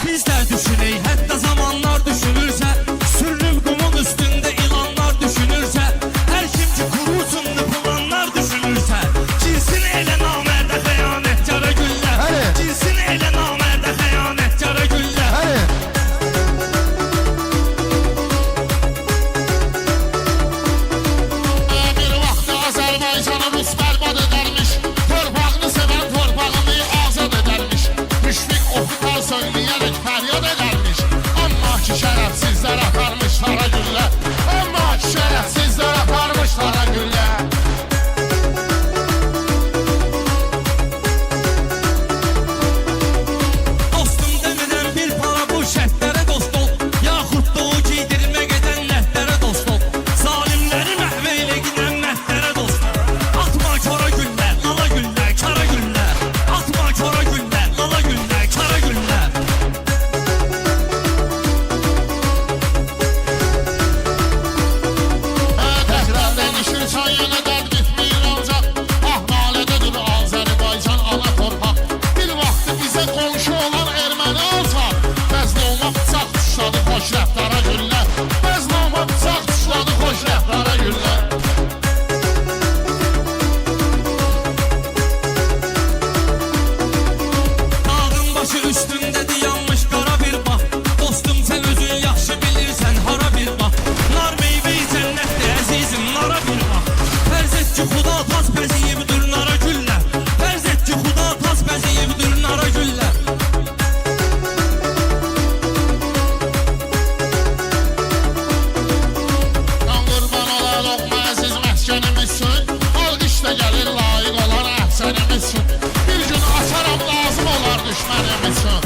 Bizler düşüney, hətta zamanlar düşünürsə, sürünüb qumun üstündə ilanlar düşünürsə, hər kim ki qurusun planlar düşünürsə, cinsini elə namərdə xəyanətkara güllər, cinsini elə namərdə xəyanətkara güllər. Bir vaxt Azərbaycanı Rus bərbad edərmiş, torpağını sevən torpağını azad edərmiş, müşfiq oxutar söyləyərək fəryad edərmiş. Amma ki şərəfsizlər aparmışlara güllə, amma ki şərəfsizlər aparmışlara güllə. Dostum demədən bir para bu şərtlərə dost ol, yaxud da o giydirmək edən nəhtlərə dost ol, zalimləri məhv elə giden nəhtlərə dost ol. Atma kora güllər, lala güllər, kara güllər, atma kora güllər, lala güllər, kara güllər. Təkrar dəyişirsən yenə dərd bitmir ancaq, ah nalədedir Azərbaycan ana torpaq. Bir vaxtı bizə qonşu olan erməni alsaq, bəzlə olma bıçaq tuşladı xoş rəftara güllə, bəzlə olma bıçaq tuşladı xoş rəftara güllə. Dağın başı üstündə dayanmış qara bir bax, dostum sən özün yaxşı bilirsən hara bir bax. Nar meyvəyi cənnətdir əzizim, nara bir bax. Fərz et ki xuda tas bəziyibdir nara güllər, fərz et ki xuda tas bəziyibdir nara güllər. Can qurban ola loqma əziz məskənimizsin, xalq işdə gəlir layiq olan əhsənimizsin. Bir gün açaram lazım olar düşmənimizsin.